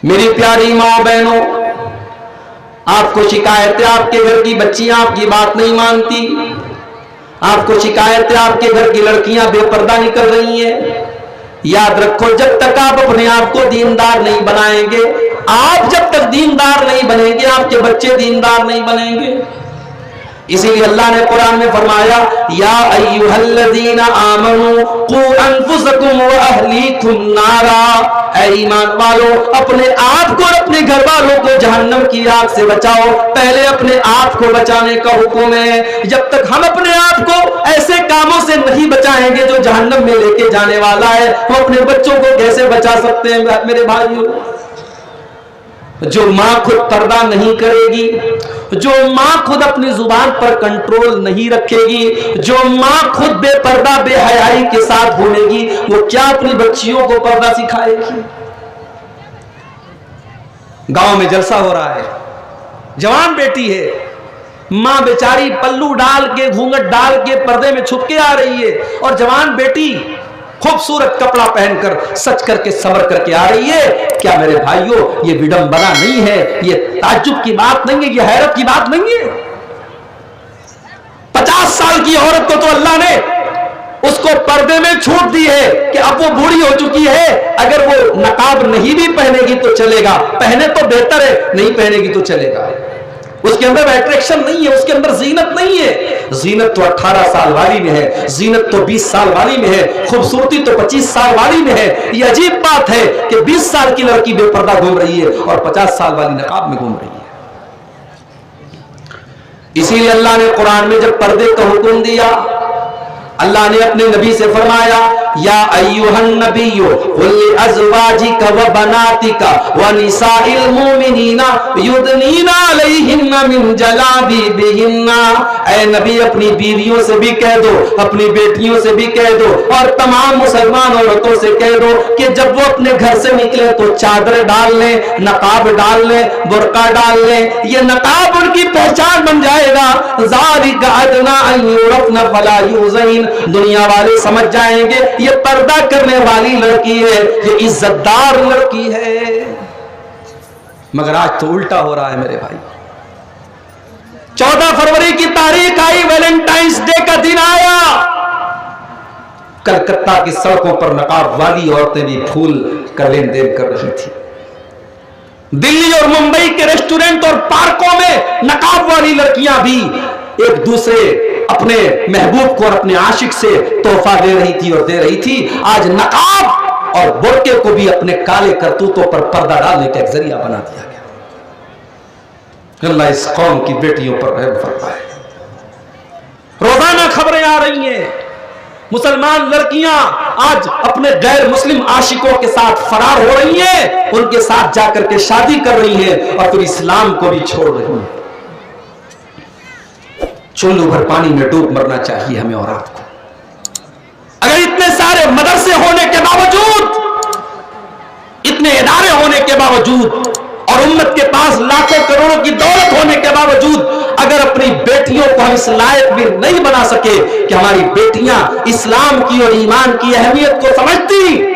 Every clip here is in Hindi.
मेरी प्यारी माँ बहनों, आपको शिकायत है आपके घर की बच्चियां आपकी बात नहीं मानती, आपको शिकायत है आपके घर की लड़कियां बेपर्दा निकल रही हैं। याद रखो, जब तक आप अपने आप को दीनदार नहीं बनाएंगे, आप जब तक दीनदार नहीं बनेंगे, आपके बच्चे दीनदार नहीं बनेंगे। इसीलिए अल्लाह ने कुरान में फरमाया, या अय्युहल्लज़ीना आमनू कू अनफुसकुम व अहलीकुम नारा, ऐ ईमान वालों, अपने आप को और अपने घर वालों को जहन्नम की आग से बचाओ। पहले अपने आप को बचाने का हुक्म है। जब तक हम अपने आप को ऐसे कामों से नहीं बचाएंगे जो जहन्नम में लेके जाने वाला है, हम अपने बच्चों को कैसे बचा सकते हैं मेरे भाइयों? जो मां खुद पर्दा नहीं करेगी, जो मां खुद अपनी जुबान पर कंट्रोल नहीं रखेगी, जो मां खुद बेपर्दा बेहयाई के साथ घूमेगी, वो क्या अपनी बच्चियों को पर्दा सिखाएगी? गांव में जलसा हो रहा है, जवान बेटी है, मां बेचारी पल्लू डाल के घूंघट डाल के पर्दे में छुप के आ रही है, और जवान बेटी खूबसूरत कपड़ा पहनकर सच करके संवर करके आ रही है। क्या मेरे भाइयों, ये विडंबना नहीं है, ये ताज्जुब की बात नहीं है, ये हैरत की बात नहीं है। 50 साल की औरत को तो अल्लाह ने उसको पर्दे में छूट दी है कि अब वो बूढ़ी हो चुकी है, अगर वो नकाब नहीं भी पहनेगी तो चलेगा, पहने तो बेहतर है, नहीं पहनेगी तो चलेगा। उसके अंदर अट्रैक्शन नहीं है, उसके अंदर जीनत नहीं है। जीनत तो 18 साल वाली में है, जीनत तो 20 साल वाली में है, खूबसूरती तो 25 साल वाली में है। ये अजीब बात है कि 20 साल की लड़की बेपर्दा घूम रही है और 50 साल वाली नकाब में घूम रही है। इसीलिए अल्लाह ने कुरान में जब पर्दे का हुक्म दिया, अल्लाह ने अपने नबी से फरमाया, या अय्युहन नबिय्यु कुल अज़वाजिका व बनातिका व निसाइल मुमिनीना युदनीना अलैहिन्ना मिन जलाबिबिहिन्ना। ऐ नबी, अपनी बीवियों से भी कह दो, अपनी बेटियों से भी कह दो, और तमाम मुसलमान औरतों से कह दो कि जब वो अपने घर से निकले तो चादर डाल लें, नकाब डाल लें, बुर्का डाल लें। ये नकाब उनकी पहचान बन जाएगा। ज़ालिका अदना अन युरफ़ना फला युज़ैन, दुनिया वाले समझ जाएंगे ये पर्दा करने वाली लड़की है, ये इज्जतदार लड़की है। मगर आज तो उल्टा हो रहा है मेरे भाई। 14 फरवरी की तारीख आई, वैलेंटाइंस डे का दिन आया, कलकत्ता की सड़कों पर नकाब वाली औरतें भी फूल का लेन देन कर रही थी। दिल्ली और मुंबई के रेस्टोरेंट और पार्कों में नकाब वाली लड़कियां भी एक दूसरे अपने महबूब को और अपने आशिक से तोहफा दे रही थी और दे रही थी। आज नकाब और बुर्के को भी अपने काले करतूतों पर पर्दा डालने का एक जरिया बना दिया गया। अल्लाह इस कौम की बेटियों पर रहम फरमाए। रोजाना खबरें आ रही हैं, मुसलमान लड़कियां आज अपने गैर मुस्लिम आशिकों के साथ फरार हो रही हैं, उनके साथ जाकर के शादी कर रही हैं और फिर इस्लाम को भी छोड़ रही हैं। चुल्लू भर पानी में डूब मरना चाहिए हमें और आपको। अगर इतने सारे मदरसे होने के बावजूद, इतने इदारे होने के बावजूद, और उम्मत के पास लाखों करोड़ों की दौलत होने के बावजूद, अगर अपनी बेटियों को हम इस लायक भी नहीं बना सके कि हमारी बेटियां इस्लाम की और ईमान की अहमियत को समझती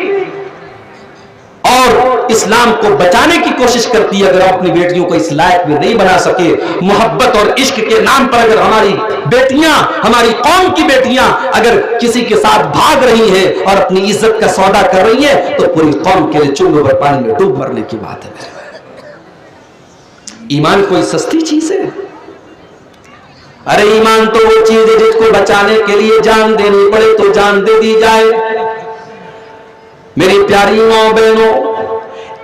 और इस्लाम को बचाने की कोशिश करती है, अगर हम अपनी बेटियों को इस लायक भी नहीं बना सके, मोहब्बत और इश्क के नाम पर अगर हमारी बेटियां, हमारी कौम की बेटियां अगर किसी के साथ भाग रही हैं और अपनी इज्जत का सौदा कर रही हैं, तो पूरी कौम के लिए चुल्लू भर पानी में डूब मरने की बात है। ईमान कोई सस्ती चीज है? अरे ईमान तो वो चीज है जिसको बचाने के लिए जान देनी पड़े तो जान दे दी जाए। मेरी प्यारी माँ बहनों,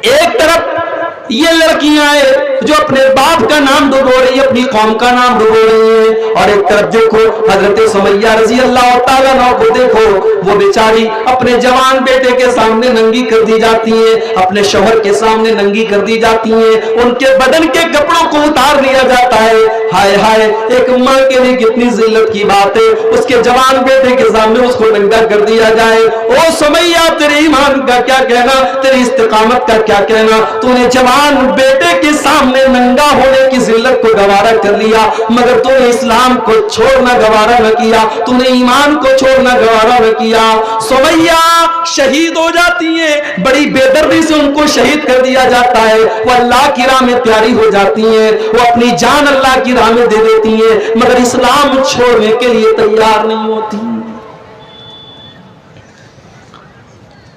एक तरफ ये लड़कियां हैं जो अपने बाप का नाम डुबो रही है, अपनी कौम का नाम डुबो रही है, और एक तरफ देखो हजरत सुमैया रजी अल्लाह तआला अन्हा को देखो, वो बेचारी अपने जवान बेटे के सामने नंगी कर दी जाती है, अपने शौहर के सामने नंगी कर दी जाती है, उनके बदन के कपड़ों को उतार लिया जाता है। हाय हाय, एक माँ के लिए कितनी जिल्लत की बात है, उसके जवान बेटे के सामने उसको नंगा कर दिया जाए। ओ सुमैया, तेरे ईमान का क्या कहना, तेरी इस्तिकामत का क्या कहना, तूने जवान जवान बेटे के सामने नंगा होने की जिल्लत को गवारा कर लिया, मगर तूने इस्लाम को छोड़ना गवारा न किया, तूने ईमान को छोड़ना गवारा न किया। सुमैया शहीद हो जाती है, बड़ी बेदर्दी से उनको शहीद कर दिया जाता है। वो अल्लाह की राह में प्यारी हो जाती हैं, वो अपनी जान अल्लाह की राह में दे देती हैं, मगर इस्लाम छोड़ने के लिए तैयार नहीं होती।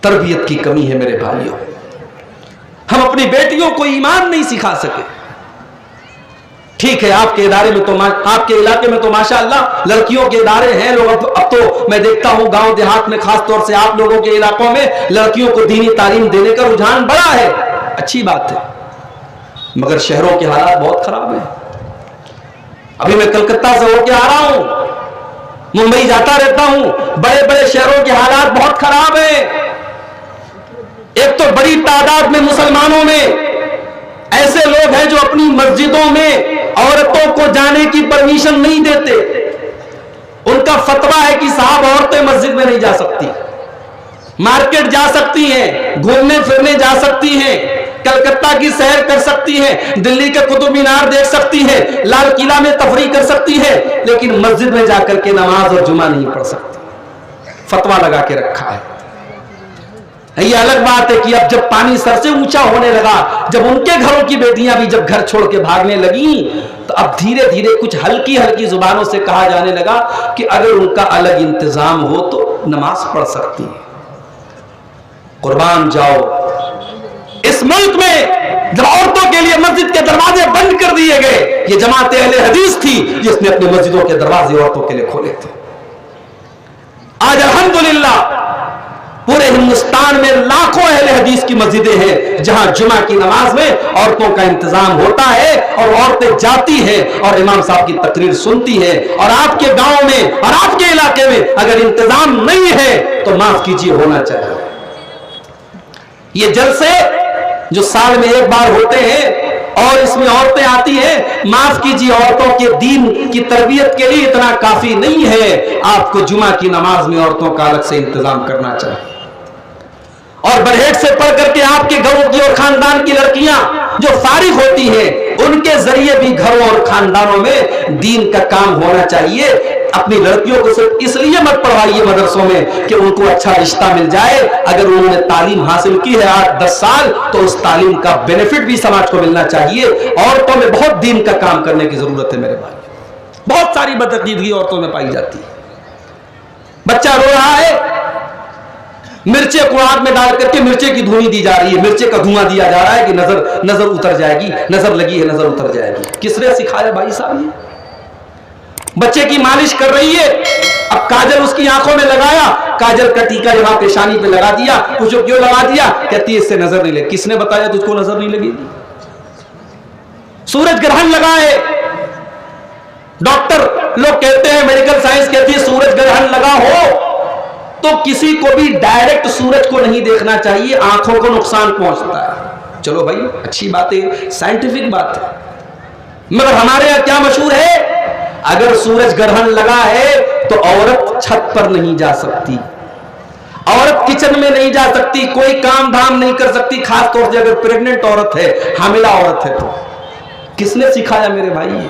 तरबियत की कमी है मेरे भाइयों। हम अपनी बेटियों को ईमान नहीं सिखा सके। ठीक है, आपके इदारे में तो आपके इलाके में तो माशाअल्लाह लड़कियों के इदारे हैं। लोग अब तो मैं देखता हूं गांव देहात में, खास तौर से आप लोगों के इलाकों में लड़कियों को दीनी तालीम देने का रुझान बड़ा है, अच्छी बात है, मगर शहरों के हालात बहुत खराब है। अभी मैं कलकत्ता से होकर आ रहा हूं, मुंबई जाता रहता हूं, बड़े बड़े शहरों के हालात बहुत खराब है। एक तो बड़ी तादाद में मुसलमानों में ऐसे लोग हैं जो अपनी मस्जिदों में औरतों को जाने की परमिशन नहीं देते। उनका फतवा है कि साहब औरतें मस्जिद में नहीं जा सकती, मार्केट जा सकती हैं, घूमने फिरने जा सकती हैं, कलकत्ता की सैर कर सकती हैं, दिल्ली के कुतुब मीनार देख सकती हैं, लाल किला में तफरीह कर सकती हैं, लेकिन मस्जिद में जाकर के नमाज और जुमा नहीं पढ़ सकती। फतवा लगा के रखा है। ये अलग बात है कि अब जब पानी सर से ऊंचा होने लगा, जब उनके घरों की बेटियां भी जब घर छोड़ के भागने लगी, तो अब धीरे धीरे कुछ हल्की हल्की जुबानों से कहा जाने लगा कि अगर उनका अलग इंतजाम हो तो नमाज पढ़ सकती है। कुर्बान जाओ, इस मुल्क में जब औरतों के लिए मस्जिद के दरवाजे बंद कर दिए गए, ये जमात अहले हदीस थी जिसने अपनी मस्जिदों के दरवाजे औरतों के लिए खोले थे। आज अल्हम्दुलिल्लाह पूरे हिंदुस्तान में लाखों अहले हदीस की मस्जिदें हैं जहां जुमा की नमाज में औरतों का इंतजाम होता है और औरतें जाती हैं और इमाम साहब की तकरीर सुनती हैं। और आपके गांव में और आपके इलाके में अगर इंतजाम नहीं है तो माफ कीजिए, होना चाहिए। ये जलसे जो साल में एक बार होते हैं और इसमें औरतें आती हैं, माफ कीजिए, औरतों के दीन की तरबियत के लिए इतना काफी नहीं है। आपको जुमा की नमाज में औरतों का अलग से इंतजाम करना चाहिए। और बरहेट से पढ़ करके आपके घरों की और खानदान की लड़कियां जो फारिग होती हैं, उनके जरिए भी घरों और खानदानों में दीन का काम होना चाहिए। अपनी लड़कियों को सिर्फ इसलिए मत पढ़वाइए मदरसों में कि उनको अच्छा रिश्ता मिल जाए। अगर उन्होंने तालीम हासिल की है 8-10 साल, तो उस तालीम का बेनिफिट भी समाज को मिलना चाहिए। औरतों में बहुत दीन का काम करने की जरूरत है मेरे भाई। बहुत सारी बदअकीदगी औरतों में पाई जाती है। बच्चा रो रहा है, मिर्चे को आग में डाल करके मिर्चे की धुनी दी जा रही है, मिर्चे का धुआं दिया जा रहा है कि नजर उतर जाएगी, नजर लगी है नजर उतर जाएगी। किसने सिखाया भाई साहब? ये बच्चे की मालिश कर रही है, अब काजल उसकी आंखों में लगाया, काजल का टीका यहाँ पेशानी पे लगा दिया, पूछो क्यों लगा दिया? कहती है इससे नजर नहीं लगी। किसने बताया तुझको नजर नहीं लगेगी? सूरज ग्रहण लगा है, डॉक्टर लोग कहते हैं, मेडिकल साइंस कहती है सूरज ग्रहण लगा हो तो किसी को भी डायरेक्ट सूरज को नहीं देखना चाहिए, आंखों को नुकसान पहुंचता है। चलो भाई, अच्छी बात है, साइंटिफिक बात है, मगर हमारे यहां क्या मशहूर है? अगर सूरज ग्रहण लगा है तो औरत छत पर नहीं जा सकती, औरत किचन में नहीं जा सकती, कोई काम धाम नहीं कर सकती, खास तौर से अगर प्रेग्नेंट औरत है, हामिला औरत है तो। किसने सिखाया मेरे भाई?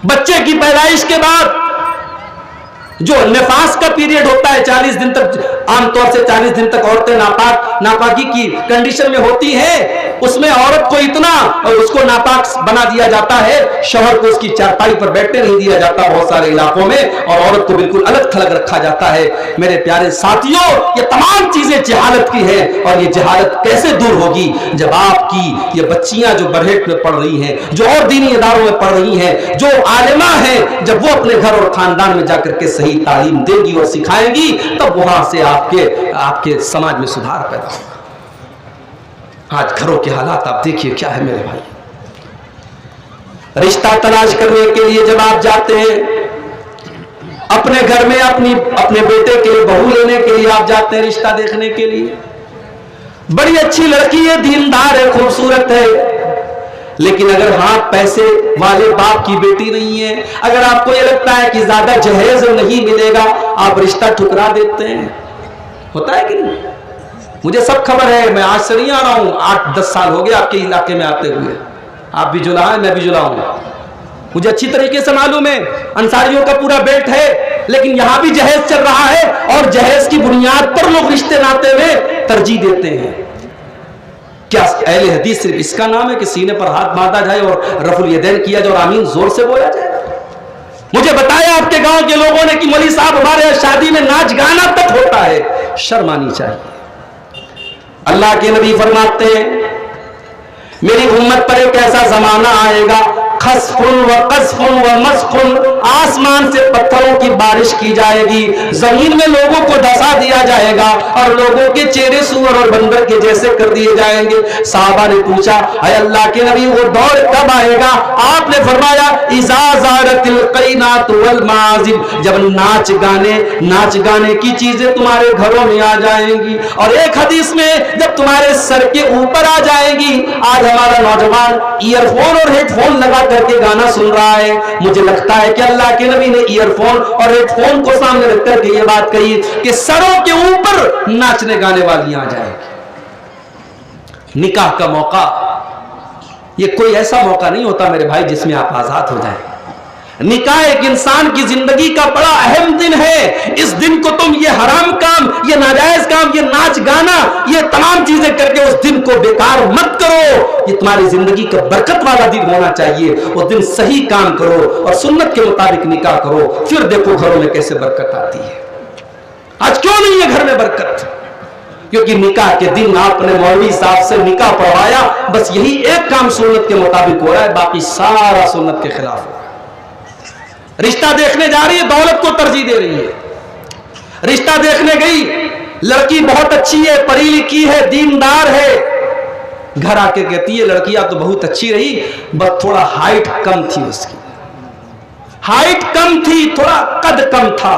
बच्चे की पैदाइश के बाद जो निफास का पीरियड होता है 40 दिन तक, आमतौर से 40 दिन तक औरतें नापाकी की कंडीशन में होती हैं, उसमें औरत को इतना उसको नापाक बना दिया जाता है, शौहर को उसकी चारपाई पर बैठने नहीं दिया जाता बहुत सारे इलाकों में, और औरत को बिल्कुल अलग थलग रखा जाता है। मेरे प्यारे साथियों, ये तमाम चीजें जहालत की है, और ये जहालत कैसे दूर होगी जब आपकी ये बच्चियां जो बरहेट में पढ़ रही हैं, जो और दीनी इदारों में पढ़ रही हैं, जो आलिमा हैं, जब वो अपने घर और खानदान में जाकर के सही तालीम देंगी और सिखाएंगी, तब वहां से आपके समाज में सुधार पैदा होगा। आज घरों के हालात आप देखिए क्या है मेरे भाई। रिश्ता तलाश करने के लिए जब आप जाते हैं, अपने घर में अपने बेटे के लिए बहू लेने के लिए आप जाते हैं, रिश्ता देखने के लिए, बड़ी अच्छी लड़की है, दीनदार है, खूबसूरत है, लेकिन अगर हाँ पैसे वाले बाप की बेटी नहीं है, अगर आपको ये लगता है कि ज्यादा जहेज नहीं मिलेगा, आप रिश्ता ठुकरा देते हैं। होता है कि नहीं? मुझे सब खबर है, मैं आज से नहीं आ रहा हूं, 8-10 साल हो गए आपके इलाके में आते हुए। आप भी जुला है, मैं भी जुला हूं, मुझे अच्छी तरीके से मालूम है। अंसारियों का पूरा बेल्ट है, लेकिन यहां भी जहेज चल रहा है और जहेज की बुनियाद पर लोग रिश्ते नाते में तरजीह देते हैं। क्या अहले हदीस सिर्फ इसका नाम है कि सीने पर हाथ बांधा जाए और रफुल यदैन किया जाए और आमीन जोर से बोला जाए? मुझे बताया आपके गांव के लोगों ने कि मौलवी साहब हमारे शादी में नाच गाना तक होता है। शर्म आनी चाहिए। अल्लाह के नबी फरमाते हैं मेरी उम्मत पर एक ऐसा जमाना आएगा, खसफुन व कसफुन व मसफुन, आसमान से पत्थरों की बारिश की जाएगी, जमीन में लोगों को धसा दिया जाएगा और लोगों के चेहरे सूअर और बंदर के जैसे कर दिए जाएंगे। साहबा ने पूछा अय अल्लाह के नबी वो दौर कब आएगा? आपने फरमाया इज़ा ज़ारतिल क़ैनात वल माज़िब, जब नाच गाने की चीजें तुम्हारे घरों में आ जाएंगी। और एक हदीस में जब तुम्हारे सर के ऊपर आ जाएंगी। आज हमारा नौजवान ईयरफोन और हेडफोन लगा करके गाना सुन रहा है। मुझे लगता है कि अल्लाह के नबी ने ईयरफोन और हेडफोन को सामने रख करके ये बात कही कि सरों के ऊपर नाचने गाने वाली आ जाएगी। निकाह का मौका ये कोई ऐसा मौका नहीं होता मेरे भाई जिसमें आप आजाद हो जाए। निकाह एक इंसान की जिंदगी का बड़ा अहम दिन है। इस दिन को तुम ये हराम काम, ये नाजायज काम, ये नाच गाना, ये तमाम चीजें करके उस दिन को बेकार मत करो। ये तुम्हारी जिंदगी का बरकत वाला दिन होना चाहिए। उस दिन सही काम करो और सुन्नत के मुताबिक निकाह करो, फिर देखो घरों में कैसे बरकत आती है। आज क्यों नहीं है घर में बरकत? क्योंकि निकाह के दिन आपने मौलवी साहब से निकाह पढ़वाया, बस यही एक काम सुन्नत के मुताबिक हो रहा है, बाकी सारा सुन्नत के खिलाफ हो रहा है। रिश्ता देखने जा रही है, दौलत को तरजीह दे रही है। रिश्ता देखने गई, लड़की बहुत अच्छी है, पढ़ी लिखी है, दीनदार है। घर आके कहती है लड़कियां तो बहुत अच्छी रही, बस थोड़ा हाइट कम थी उसकी, हाइट कम थी, थोड़ा कद कम था।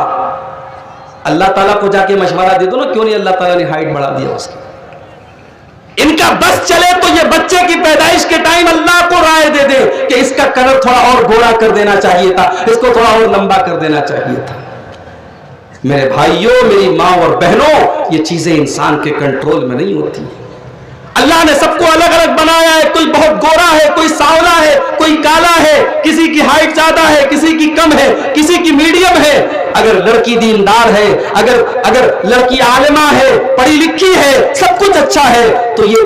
अल्लाह ताला को जाके मशवरा दे दो ना, क्यों नहीं अल्लाह ताला ने हाइट बढ़ा दिया उसकी। इनका बस चले तो ये बच्चे की पैदाइश के टाइम अल्लाह को राय दे दे कि इसका कलर थोड़ा और गोरा कर देना चाहिए था, इसको थोड़ा और लंबा कर देना चाहिए था। मेरे भाइयों, मेरी माँ और बहनों, ये चीजें इंसान के कंट्रोल में नहीं होती। अल्लाह ने सबको अलग अलग बनाया है। कोई बहुत गोरा है, कोई सांवला है, कोई काला है, किसी की हाइट ज्यादा है, किसी की कम है, किसी की मीडियम है। अगर लड़की दीनदार है, अगर लड़की आलिमा है, पढ़ी लिखी है, सब कुछ अच्छा है, तो ये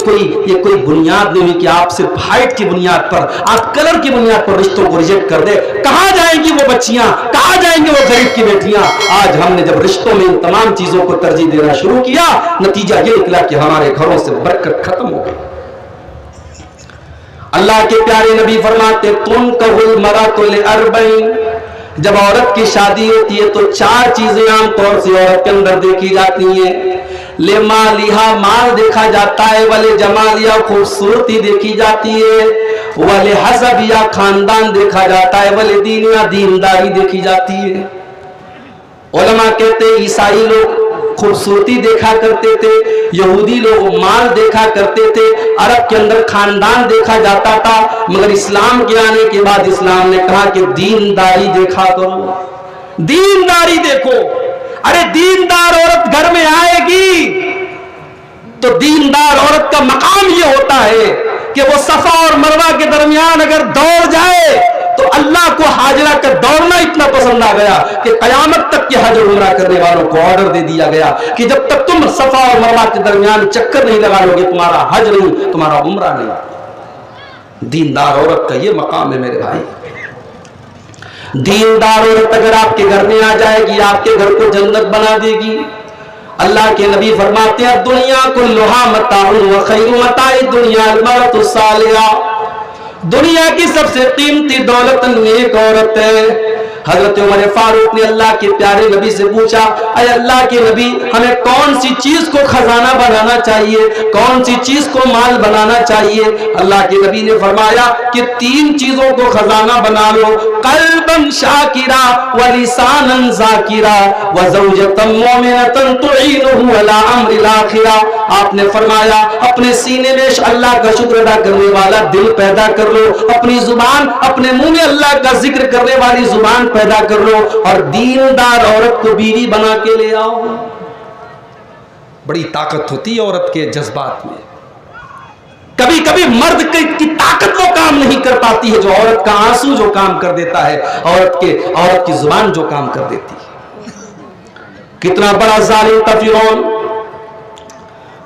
कोई बुनियाद नहीं कि आप सिर्फ हाइट की बुनियाद पर, आप कलर की बुनियाद पर रिश्तों को रिजेक्ट कर दे। कहां जाएंगी वो बच्चियां, कहां जाएंगे वो गरीब की बेटियां? आज हमने जब रिश्तों में इन तमाम चीजों को तरजीह देना शुरू किया, नतीजा ये निकला कि हमारे घरों से बरकत खत्म हो गई। अल्लाह के प्यारे नबी फरमाते तुम कहुल मरातुल अर्बईन, जब औरत की शादी होती है तो 4 चीजें आमतौर से औरत के अंदर देखी जाती हैं। ले मालिहा, माल देखा जाता है, वाले जमालिया, खूबसूरती देखी जाती है, वाले हसबिया, खानदान देखा जाता है, वाले दीनिया, दीनदारी देखी जाती है। उलमा कहते ईसाई लोग खूबसूरती देखा करते थे, यहूदी लोग माल देखा करते थे, अरब के अंदर खानदान देखा जाता था। मगर इस्लाम के आने के बाद इस्लाम ने कहा कि दीनदारी देखा करो, दीनदारी देखो। अरे दीनदार औरत घर में आएगी तो दीनदार औरत का मकाम ये होता है कि वो सफा और मरवा के दरमियान अगर दौड़ जाए तो अल्लाह को हाजरा का दौड़ना इतना पसंद आ गया कि कयामत तक के हज और उम्रा करने वालों को ऑर्डर दे दिया गया कि जब तक तुम सफा और मरवा के दरमियान चक्कर नहीं लगा लोगे, तुम्हारा हज नहीं, तुम्हारा उम्रा नहीं। दीनदार औरत का ये मकाम है मेरे भाई। दीनदार औरत अगर आपके घर में आ जाएगी, आपके घर को जन्नत बना देगी। अल्लाह के नबी फरमाते हैं दुनिया कुल्लुहा मताउन व खैरु मताइ दुनिया अल मरअतु सालिहा, दुनिया की सबसे कीमती दौलत नेक औरत है। हजरत उमर फारूक ने अल्लाह के प्यारे नबी से पूछा अरे अल्लाह के नबी, हमें कौन सी चीज को खजाना बनाना चाहिए, कौन सी चीज को माल बनाना चाहिए? अल्लाह के नबी ने फरमाया कि 3 चीजों को खजाना बना लो, कल्बन शाकिरा व लिसानन जाकिरा व ज़ौजतन मुमिनतन तुईनुहु अला अम्रिल आखिरा। आपने फरमाया अपने सीने में अल्लाह का शुक्र अदा करने वाला दिल पैदा कर लो, अपनी जुबान, अपने मुंह में अल्लाह का जिक्र करने वाली जुबान पैदा कर लो और दीनदार औरत को बीवी बना के ले आओ। बड़ी ताकत होती है औरत के जज्बात में। कभी कभी मर्द की ताकत वो काम नहीं कर पाती है जो औरत का आंसू जो काम कर देता है, औरत की जुबान जो काम कर देती है। कितना बड़ा जालिम था फिरौन।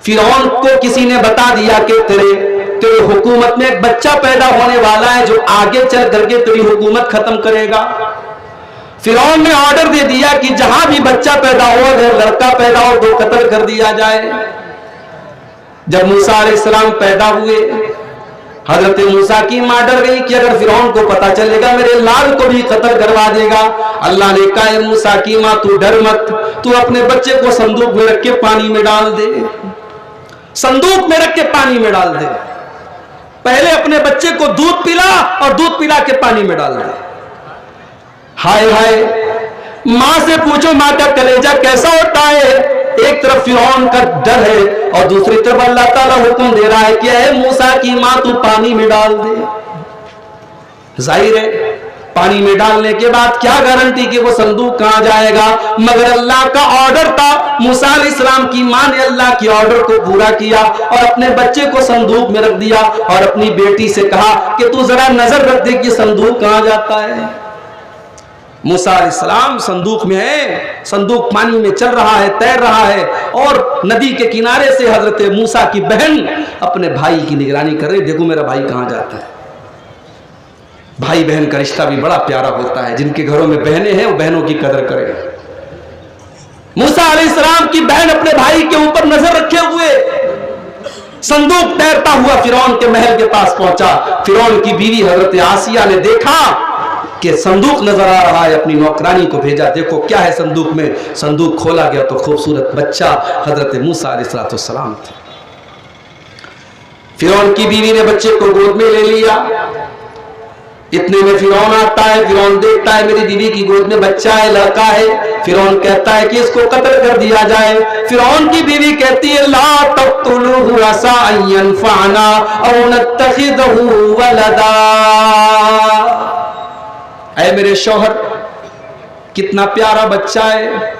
फिरौन को किसी ने बता दिया कि तेरे हुकूमत में एक बच्चा पैदा होने वाला है जो आगे चल करके तेरी हुकूमत खत्म करेगा। फिरौन ने ऑर्डर दे दिया कि जहां भी बच्चा पैदा हो, अगर लड़का पैदा हो तो कत्ल कर दिया जाए। जब मूसा अलैहिस्सलाम पैदा हुए, हजरत मूसा की मां डर गई कि अगर फिरौन को पता चलेगा मेरे लाल को भी कत्ल करवा देगा। अल्लाह ने कहा मूसा की मां तू डर मत, तू अपने बच्चे को संदूक में रख के पानी में डाल दे, संदूक में रख के पानी में डाल दे। पहले अपने बच्चे को दूध पिला और दूध पिला के पानी में डाल दे। हाय हाय, मां से पूछो मां का कलेजा कैसा होता है। एक तरफ फिरौन का डर है और दूसरी तरफ अल्लाह ताला हुक्म दे रहा है कि ऐ मूसा की मां तू पानी में डाल दे। जाहिर है पानी में डालने के बाद क्या गारंटी कि वो संदूक कहां जाएगा, मगर अल्लाह का ऑर्डर था। मूसा अलैहिस्सलाम की मां ने अल्लाह के ऑर्डर को पूरा किया और अपने बच्चे को संदूक में रख दिया और अपनी बेटी से कहा कि तू जरा नजर रख दे कि संदूक कहां जाता है। मूसा अलैहिस्सलाम संदूक में है, संदूक पानी में चल रहा है, तैर रहा है और नदी के किनारे से हजरत मूसा की बहन अपने भाई की निगरानी कर रही, देखो मेरा भाई कहां जाता है। भाई बहन का रिश्ता भी बड़ा प्यारा होता है। जिनके घरों में बहनें हैं वो बहनों की कदर करें। मूसा अलैहिस्सलाम की बहन अपने भाई के ऊपर नजर रखे हुए संदूक तैरता हुआ फिरौन के महल के पास पहुंचा। फिरौन की बीवी हजरत आसिया ने देखा कि संदूक नजर आ रहा है, अपनी नौकरानी को भेजा, देखो क्या है संदूक में। संदूक खोला गया तो खूबसूरत बच्चा हजरत मूसा अलैहिस्सलाम थे। फिरौन की बीवी ने बच्चे को गोद में ले लिया। इतने में फिरौन आता है, फिरौन देखता है मेरी बीवी की गोद में बच्चा है, लड़का है। फिरौन कहता है कि इसको कत्ल कर दिया जाए। फिरौन की बीवी कहती है ला तक़्तुलूहु असा अन यनफ़अना औ नत्तख़िज़हु वलदा। ऐ मेरे शौहर, कितना प्यारा बच्चा है,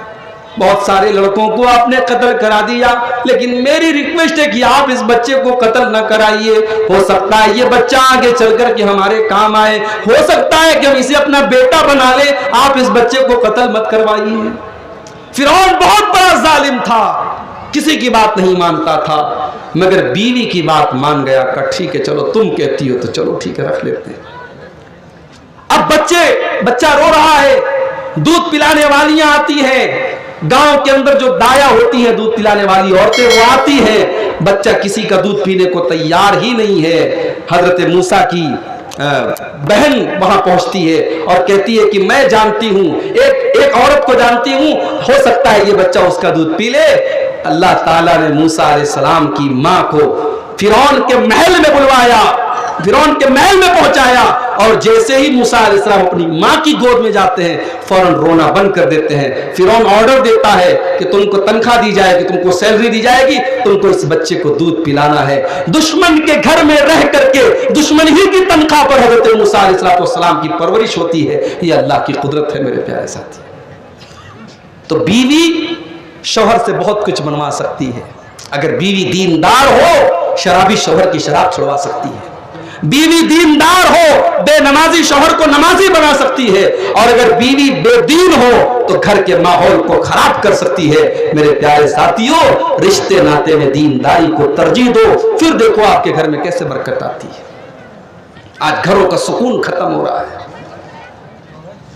बहुत सारे लड़कों को आपने कत्ल करा दिया, लेकिन मेरी रिक्वेस्ट है कि आप इस बच्चे को कत्ल न कराइए। हो सकता है ये बच्चा आगे चलकर के हमारे काम आए, हो सकता है कि हम इसे अपना बेटा बना ले, आप इस बच्चे को कत्ल मत करवाइए। फिरौन बहुत बड़ा जालिम था, किसी की बात नहीं मानता था, मगर बीवी की बात मान गया। का ठीक है चलो तुम कहती हो तो चलो ठीक है रख लेते हैं। अब बच्चा रो रहा है, दूध पिलाने वालियां आती हैं, गांव के अंदर जो दाया होती है दूध पिलाने वाली औरतें वो आती हैं। बच्चा किसी का दूध पीने को तैयार ही नहीं है। हजरत मूसा की बहन वहां पहुंचती है और कहती है कि मैं जानती हूं, एक औरत को जानती हूं, हो सकता है ये बच्चा उसका दूध पी ले। अल्लाह ताला ने मूसा अलैहिस्सलाम की मां को फिरौन के महल में बुलवाया, फिरौन के महल में पहुंचाया और जैसे ही मूसा अलैहिस्सलाम अपनी मां की गोद में जाते हैं फौरन रोना बंद कर देते हैं। फिरौन ऑर्डर देता है कि तुमको तनख्वाह दी जाएगी, तुमको सैलरी दी जाएगी, तुमको इस बच्चे को दूध पिलाना है। दुश्मन के घर में रह करके दुश्मन ही की तनख्वाह पर हजरत मूसा अलैहिस्सलाम की परवरिश होती है। ये अल्लाह की कुदरत है मेरे प्यारे साथी। तो बीवी शौहर से बहुत कुछ बनवा सकती है। अगर बीवी दीनदार हो, शराबी शौहर की शराब छुड़वा सकती है। बीवी दीनदार हो, बेनमाजी शौहर को नमाजी बना सकती है। और अगर बीवी बेदीन हो तो घर के माहौल को खराब कर सकती है। मेरे प्यारे साथियों, रिश्ते नाते में दीनदारी को तरजीह दो, फिर देखो आपके घर में कैसे बरकत आती है। आज घरों का सुकून खत्म हो रहा है।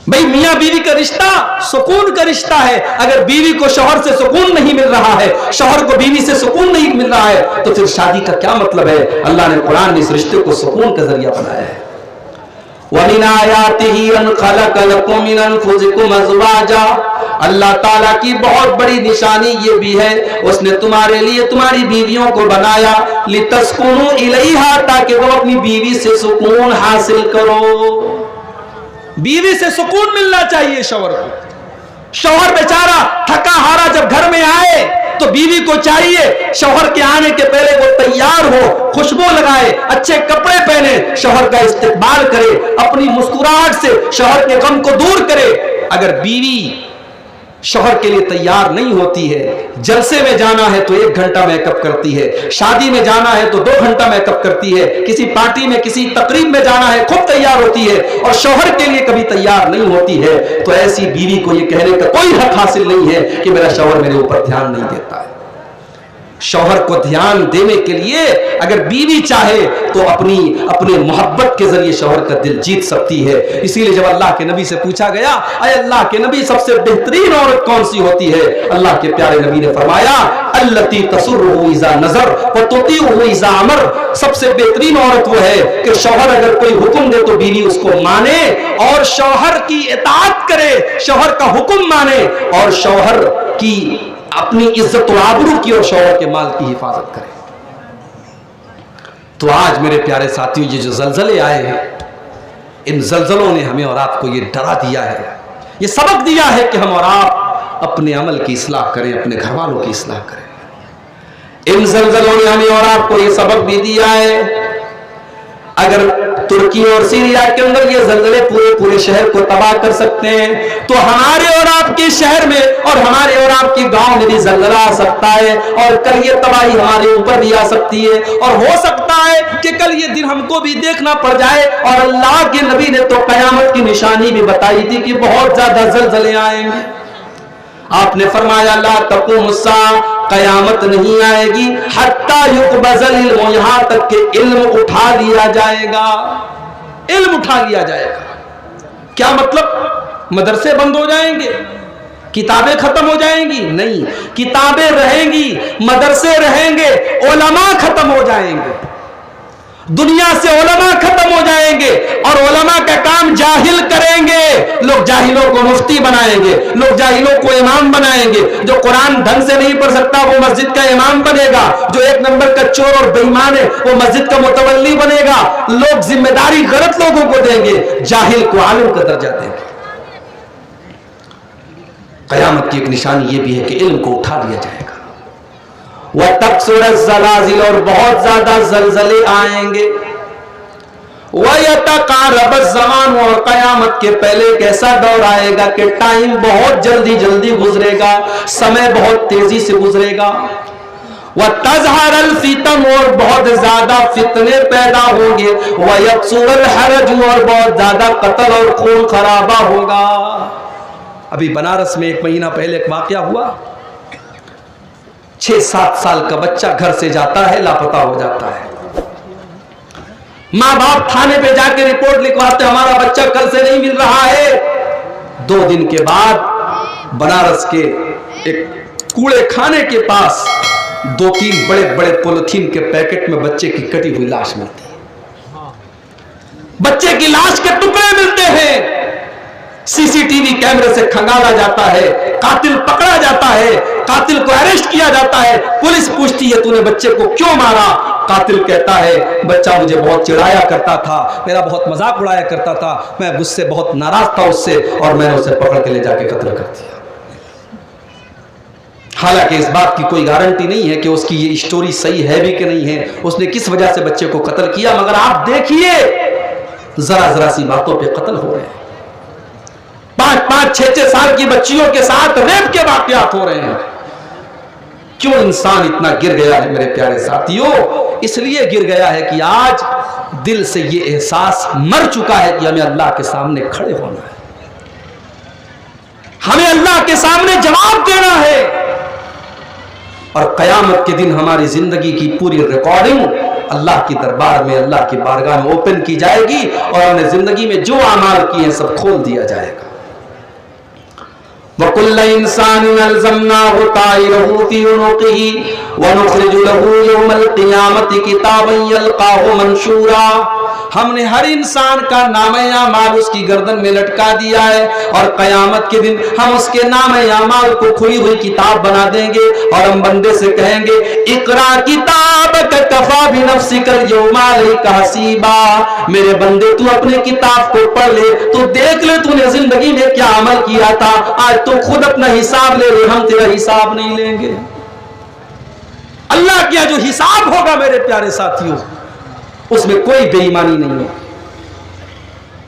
भाई मियां बीवी का रिश्ता सुकून का रिश्ता है। अगर बीवी को शौहर से सुकून नहीं मिल रहा है, शौहर को बीवी से सुकून नहीं मिल रहा है, तो फिर शादी का क्या मतलब है। अल्लाह ने कुरान में इस रिश्ते को सुकून का जरिया बनाया है। वमिन आयातिही अन खलक लकुम मिन अनफुसिकुम अज़वाजा। अल्लाह ताला की बहुत बड़ी निशानी ये भी है, उसने तुम्हारे लिए तुम्हारी बीवियों को बनाया, लितस्कुनु इलैहा, ताकि वो अपनी बीवी से सुकून हासिल करो। बीवी से सुकून मिलना चाहिए शौहर को। शौहर बेचारा थका हारा जब घर में आए तो बीवी को चाहिए शौहर के आने के पहले वो तैयार हो, खुशबू लगाए, अच्छे कपड़े पहने, शौहर का इस्तेमाल करे, अपनी मुस्कुराहट से शौहर के गम को दूर करे। अगर बीवी शौहर के लिए तैयार नहीं होती है। जलसे में जाना है तो 1 घंटा मेकअप करती है, शादी में जाना है तो 2 घंटा मेकअप करती है, किसी पार्टी में किसी तकरीब में जाना है खूब तैयार होती है, और शौहर के लिए कभी तैयार नहीं होती है। तो ऐसी बीवी को यह कहने का कोई हक हासिल नहीं है कि मेरा शौहर मेरे ऊपर ध्यान नहीं देता है। शौहर को ध्यान देने के लिए अगर बीवी चाहे तो अपने मोहब्बत के जरिए शौहर का दिल जीत सकती है। इसीलिए जब अल्लाह के नबी से पूछा गया, अरे अल्लाह के नबी सबसे बेहतरीन औरत कौन सी होती है, अल्लाह के प्यारे नबी ने फरमाया, अल्लती तसुर्रुहु इज़ा नज़र व तुतीउहु इज़ा अमर। सबसे बेहतरीन औरत वो है कि शौहर अगर कोई हुक्म दे तो बीवी उसको माने और शौहर की इताअत करे, शौहर का हुक्म माने और शौहर की अपनी इज्जत और आबरू की और शौहर के माल की हिफाजत करे। तो आज मेरे प्यारे साथियों, ये जो जलजले आए हैं, इन जलजलों ने हमें और आपको ये डरा दिया है, ये सबक दिया है कि हम और आप अपने अमल की इस्लाह करें, अपने घर वालों की इस्लाह करें। इन जलजलों ने हमें और आपको ये सबक भी दिया है, अगर तुर्की और सीरिया के अंदर ये जलजले पूरे शहर को तबाह कर सकते हैं, तो हमारे और आपके शहर में और हमारे और आपके गांव में भी जलजला आ सकता है, और कल ये तबाही हमारे ऊपर भी आ सकती है, और हो सकता है कि कल ये दिन हमको भी देखना पड़ जाए। और अल्लाह के नबी ने तो कयामत की निशानी भी बताई थी कि बहुत ज्यादा जलजले आएंगे। आपने फरमाया, ला तक़ूमुस्सा, कयामत नहीं आएगी हत्ता युक़बज़ल इल्म, यहां तक कि इल्म उठा लिया जाएगा, इल्म उठा लिया जाएगा। क्या मतलब? मदरसे बंद हो जाएंगे, किताबें खत्म हो जाएंगी? नहीं, किताबें रहेंगी, मदरसे रहेंगे, उलमा खत्म हो जाएंगे, दुनिया से उलमा खत्म हो जाएंगे, और उलमा का काम जाहिल करेंगे। लोग जाहिलों को मुफ्ती बनाएंगे, लोग जाहिलों को इमाम बनाएंगे। जो कुरान ढंग से नहीं पढ़ सकता वो मस्जिद का इमाम बनेगा, जो 1 नंबर का चोर और बेईमान है वो मस्जिद का मुतवल्ली बनेगा। लोग जिम्मेदारी गलत लोगों को देंगे, जाहिल को आलिम का दर्जा देंगे। कयामत की एक निशानी ये भी है कि इल्म को उठा लिया जाएगा। वह तकसुर ज़लाज़िल, और बहुत ज्यादा जलजले आएंगे। वह यतक़ारब ज़मान, और कयामत के पहले एक ऐसा दौर आएगा कि टाइम बहुत जल्दी जल्दी गुजरेगा, समय बहुत तेजी से गुजरेगा। वह तज़हरल फितन, और बहुत ज्यादा फितने पैदा होंगे। वह यक्सुरल हरज, और बहुत ज्यादा कत्ल और खून खराबा होगा। अभी बनारस में 1 महीना पहले एक वाकया हुआ, 6-7 साल का बच्चा घर से जाता है, लापता हो जाता है। माँ बाप थाने पे जाके रिपोर्ट लिखवाते, हमारा बच्चा कल से नहीं मिल रहा है। 2 दिन के बाद बनारस के एक कूड़े खाने के पास 2-3 बड़े बड़े पॉलिथीन के पैकेट में बच्चे की कटी हुई लाश मिलती है। बच्चे की लाश के टुकड़े मिलते हैं। सीसीटीवी कैमरे से खंगाला जाता है, कातिल पकड़ा जाता है, कातिल को अरेस्ट किया जाता है। पुलिस पूछती है, तूने बच्चे को क्यों मारा? कातिल कहता है, बच्चा मुझे बहुत चिढ़ाया करता था, मेरा बहुत मजाक उड़ाया करता था, मैं मुझसे बहुत नाराज था उससे, और मैंने उसे पकड़ के ले जाके कत्ल कर दिया। हालांकि इस बात की कोई गारंटी नहीं है कि उसकी ये स्टोरी सही है भी कि नहीं है, उसने किस वजह से बच्चे को कत्ल किया। मगर आप देखिए, जरा सी बातों पे कत्ल हो रहे हैं। 5-5, 6-6 साल की बच्चियों के साथ रेप के वाकयात हो रहे हैं। क्यों इंसान इतना गिर गया है मेरे प्यारे साथियों? इसलिए गिर गया है कि आज दिल से ये एहसास मर चुका है कि हमें अल्लाह के सामने खड़े होना है, हमें अल्लाह के सामने जवाब देना है। और कयामत के दिन हमारी जिंदगी की पूरी रिकॉर्डिंग अल्लाह की दरबार में, अल्लाह की बारगाह में ओपन की जाएगी, और हमने जिंदगी में जो अमाल किए हैं सब खोल दिया जाएगा। वकुल्ल इंसानिन अल्ज़मनाहु ताइरहु फी उनुक़िही व नुख़रिजु लहू यौमल क़ियामति किताबन यल्क़ाहु मंशूरा। हमने हर इंसान का नाम-ए-आमाल उसकी गर्दन में लटका दिया है, और कयामत के दिन हम उसके नाम-ए-आमाल को खुली हुई किताब बना देंगे, और हम बंदे से कहेंगे, इक़रा किताबक कफ़ा बिनफ़्सिकल यौमा अलैका हसीबा। मेरे बंदे, तू अपने किताब को पढ़ ले, तू देख ले तूने जिंदगी में क्या अमल किया था। आज तो खुद अपना हिसाब ले ले, हम तेरा हिसाब नहीं लेंगे। अल्लाह का जो हिसाब होगा मेरे प्यारे साथियों, उसमें कोई बेईमानी नहीं है।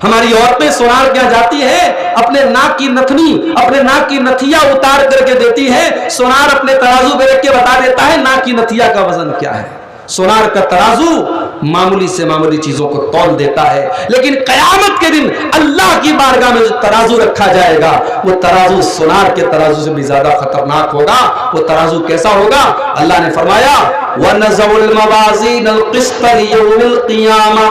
हमारी औरतें सोनार क्या जाती है, अपने नाक की नथनी, अपने नाक की नथिया उतार करके देती है। सोनार अपने तराजू पे रख के बता देता है नाक की नथिया का वजन क्या है। सोनार का तराजू मामूली से मामूली चीजों को तौल देता है, लेकिन कयामत के दिन अल्लाह की बारगाह में जो तराजू रखा जाएगा वो तराजू सोनार के तराजू से भी ज्यादा खतरनाक होगा। वो तराजू कैसा होगा? अल्लाह ने फरमाया वनज़उल मवाज़ीनल क़िस्त लियौमिल क़ियामा,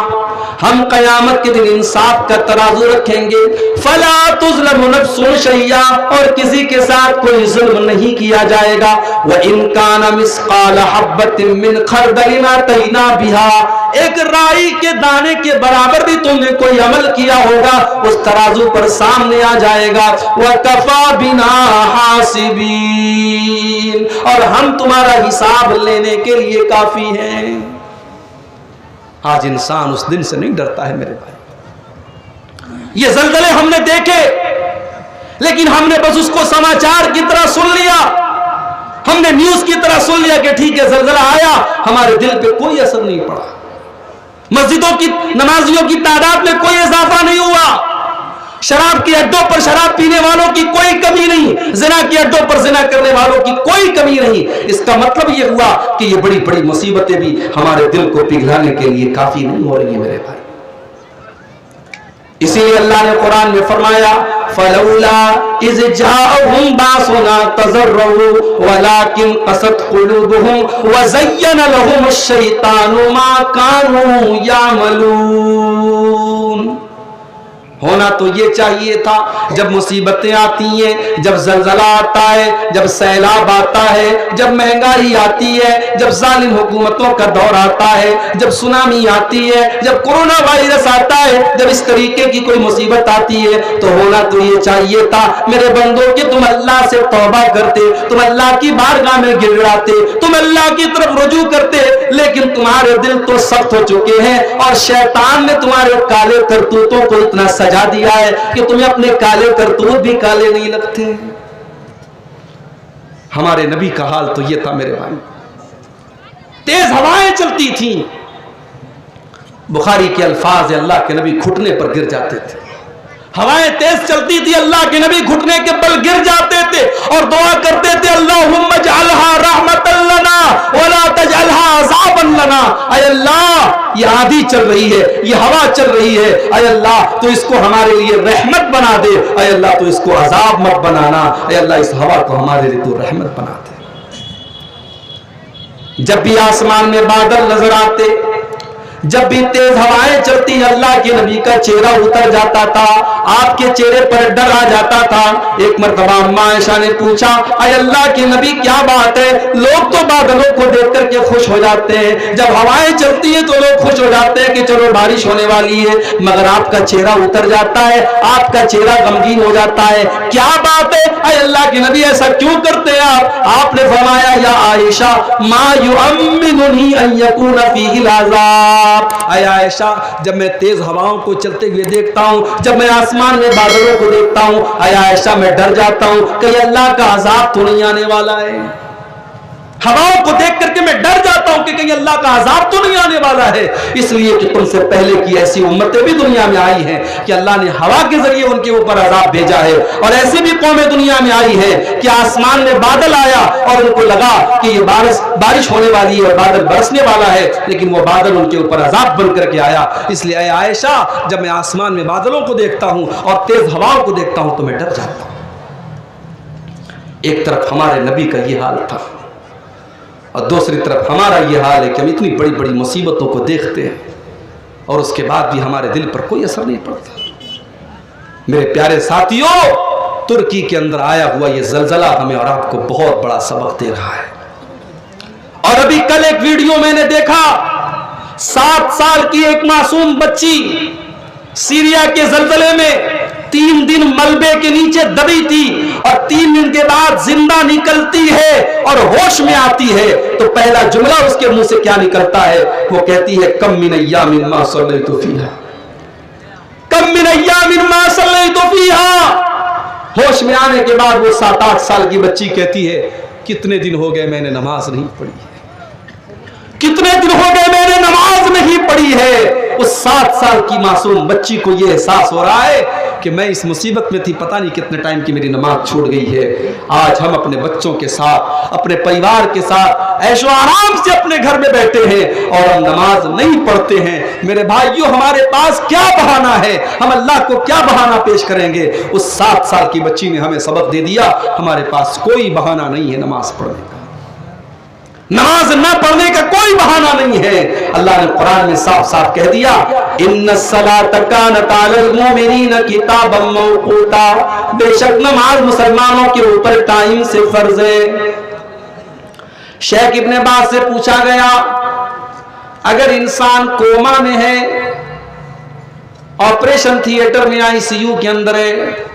हम कयामत के दिन इंसाफ का तराजू रखेंगे। फला तुज़लमु नफ्सुन शैया, और किसी के साथ कोई जुल्म नहीं किया जाएगा। व इन काना मिस्क़ाल हब्बतिन मिन खरदलिन अतैना बिहा, एक राई के दाने के बराबर भी तुमने कोई अमल किया होगा उस तराजू पर सामने आ जाएगा। व कफा बिना हासिबीन, और हम तुम्हारा हिसाब लेने के लिए काफी हैं। आज इंसान उस दिन से नहीं डरता है मेरे भाई। ये ज़लज़ले हमने देखे, लेकिन हमने बस उसको समाचार की तरह सुन लिया, हमने न्यूज की तरह सुन लिया कि ठीक है ज़लज़ला आया, हमारे दिल पे कोई असर नहीं पड़ा। मस्जिदों की नमाजियों की तादाद में कोई इजाफा नहीं हुआ। शराब के अड्डों पर शराब पीने वालों की कोई कमी नहीं, जिना के अड्डों पर जिना करने वालों की कोई कमी नहीं। इसका मतलब यह हुआ कि ये बड़ी बड़ी मुसीबतें भी हमारे दिल को पिघलाने के लिए काफी नहीं हो रही है मेरे भाई। इसीलिए अल्लाह ने कुरान में फरमाया फलौला इज़ जाअहुम बासुना तज़र्रऊ वलाकिन क़सत क़ुलूबुहुम व ज़य्यन लहुमुश शैतानु मा कानू यामलून। होना तो ये चाहिए था, जब मुसीबतें आती हैं, जब ज़लज़ला आता है, जब सैलाब आता है, जब महंगाई आती है, जब जालिम हुकूमतों का दौर आता है, जब सुनामी आती है, जब कोरोना वायरस आता है, जब इस तरीके की कोई मुसीबत आती है, तो होना तो ये चाहिए था मेरे बंदों कि तुम अल्लाह से तौबा करते, तुम अल्लाह की बारगाह में गिड़गिड़ाते, तुम अल्लाह की तरफ रुजू करते। लेकिन तुम्हारे दिल तो सख्त हो चुके हैं और शैतान ने तुम्हारे काले करतूतों को इतना जा दिया है कि तुम्हें अपने काले करतूत भी काले नहीं लगते। हमारे नबी का हाल तो यह था मेरे भाई। तेज हवाएं चलती थी, बुखारी के अल्फाज है अल्लाह के नबी घुटने पर गिर जाते थे। हवाएं तेज चलती थी, अल्लाह के नबी घुटने के बल गिर जाते थे और दुआ करते थे अल्लाहुम्मा जअलहा रहमतन लना वला तजअलहा अज़ाबन लना। ऐ अल्लाह ये आंधी चल रही है, ये हवा चल रही है, ऐ अल्लाह तो इसको हमारे लिए रहमत बना दे, ऐ अल्लाह तो इसको अजाब मत बनाना, ऐ अल्लाह इस हवा को हमारे लिए तो रहमत बना दे। जब भी आसमान में बादल नजर आते, जब भी तेज हवाएं चलती, अल्लाह के नबी का चेहरा उतर जाता था, आपके चेहरे पर डर आ जाता था। एक मर्तबा अम्मा आयशा ने पूछा अय अल्लाह के नबी क्या बात है, लोग तो बादलों को देख करके खुश हो जाते हैं, जब हवाएं चलती हैं तो लोग खुश हो जाते हैं कि चलो बारिश होने वाली है, मगर आपका चेहरा उतर जाता है, आपका चेहरा गमगीन हो जाता है, क्या बात है अय अल्लाह के नबी ऐसा क्यों करते हैं आप? आपने फरमाया या आयशा मा युअम्मिनुनी अन यकूना फीहिल अज़ाब। आयशा जब मैं तेज हवाओं को चलते हुए देखता हूं, जब मैं आसमान में बादलों को देखता हूं, आयशा मैं डर जाता हूं कहीं अल्लाह का अजाब तो नहीं आने वाला है। हवाओं को देख करके मैं डर जाता हूं कि कहीं अल्लाह का अजाब तो नहीं आने वाला है। इसलिए कि तुमसे पहले की ऐसी उम्मतें भी दुनिया में आई हैं कि अल्लाह ने हवा के जरिए उनके ऊपर अजाब भेजा है, और ऐसी भी कौमें दुनिया में आई है कि आसमान में बादल आया और उनको लगा कि ये बारिश होने वाली है, बादल बरसने वाला है, लेकिन वो बादल उनके ऊपर अजाब बन करके आया। इसलिए आयशा जब मैं आसमान में बादलों को देखता हूं और तेज हवाओं को देखता हूं तो मैं डर जाता हूं। एक तरफ हमारे नबी का ये हाल था और दूसरी तरफ हमारा ये हाल है कि हम इतनी बड़ी बड़ी मुसीबतों को देखते हैं और उसके बाद भी हमारे दिल पर कोई असर नहीं पड़ता। मेरे प्यारे साथियों, तुर्की के अंदर आया हुआ ये ज़लज़ला हमें और आपको बहुत बड़ा सबक दे रहा है। और अभी कल एक वीडियो मैंने देखा, 7 साल की एक मासूम बच्ची सीरिया के ज़लज़ले में 3 दिन मलबे के नीचे दबी थी और 3 दिन के बाद जिंदा निकलती है और होश में आती है, तो पहला जुमला उसके मुंह से क्या निकलता है? वो कहती है कम मिन अय्यामिन मा सल्लैतु फीहा, कम मिन अय्यामिन मा सल्लैतु फीहा। होश में आने के बाद वो 7-8 साल की बच्ची कहती है कितने दिन हो गए मैंने नमाज नहीं पढ़ी है, कितने दिन हो गए मैंने नमाज नहीं पढ़ी है। उस 7 साल की मासूम बच्ची को यह एहसास हो रहा है कि मैं इस मुसीबत में थी, पता नहीं कितने टाइम की मेरी नमाज छूट गई है। आज हम अपने बच्चों के साथ, अपने परिवार के साथ ऐशो आराम से अपने घर में बैठे हैं और हम नमाज नहीं पढ़ते हैं। मेरे भाइयों, हमारे पास क्या बहाना है? हम अल्लाह को क्या बहाना पेश करेंगे? उस 7 साल की बच्ची ने हमें सबक दे दिया, हमारे पास कोई बहाना नहीं है नमाज पढ़ने का। नमाज न पढ़ने का कोई बहाना नहीं है। अल्लाह ने कुरान में साफ साफ कह दिया, इन्नस्सलात कानत अलल मुमिनीन किताबम मौकूता, बेशक नमाज मुसलमानों के ऊपर टाइम से फर्ज है। शेख इब्ने बाज से पूछा गया, अगर इंसान कोमा में है, ऑपरेशन थिएटर में, आईसीयू के अंदर है,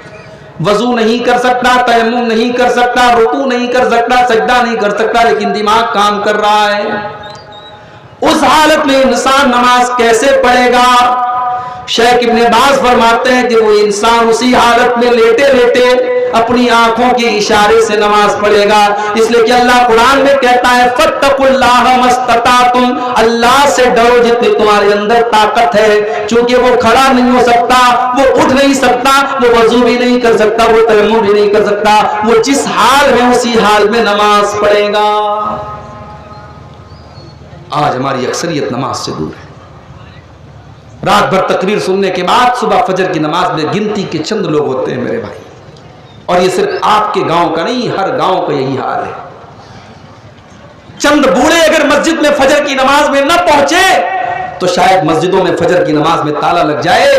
वजू नहीं कर सकता, तयम्मुम नहीं कर सकता, रुकू नहीं कर सकता, सजदा नहीं कर सकता, लेकिन दिमाग काम कर रहा है, उस हालत में इंसान नमाज कैसे पढ़ेगा? शेख इब्ने बाज फरमाते हैं कि वो इंसान उसी हालत में लेटे लेटे अपनी आंखों के इशारे से नमाज पढ़ेगा। इसलिए कि अल्लाह कुरान में कहता है, फत्तकुल्लाह मस्ततातुम, अल्लाह से डरो जितनी तुम्हारे अंदर ताकत है। चूंकि वो खड़ा नहीं हो सकता, वो उठ नहीं सकता, वो वजू भी नहीं कर सकता, वो तयम्मुम भी नहीं कर सकता, वो जिस हाल में उसी हाल में नमाज पढ़ेगा। आज हमारी अक्सरियत नमाज से दूर है। रात भर तकरीर सुनने के बाद सुबह फजर की नमाज में गिनती के चंद लोग होते हैं मेरे भाई, और ये सिर्फ आपके गांव का नहीं, हर गांव का यही हाल है। चंद बूढ़े अगर मस्जिद में फजर की नमाज में न पहुंचे तो शायद मस्जिदों में फजर की नमाज में ताला लग जाए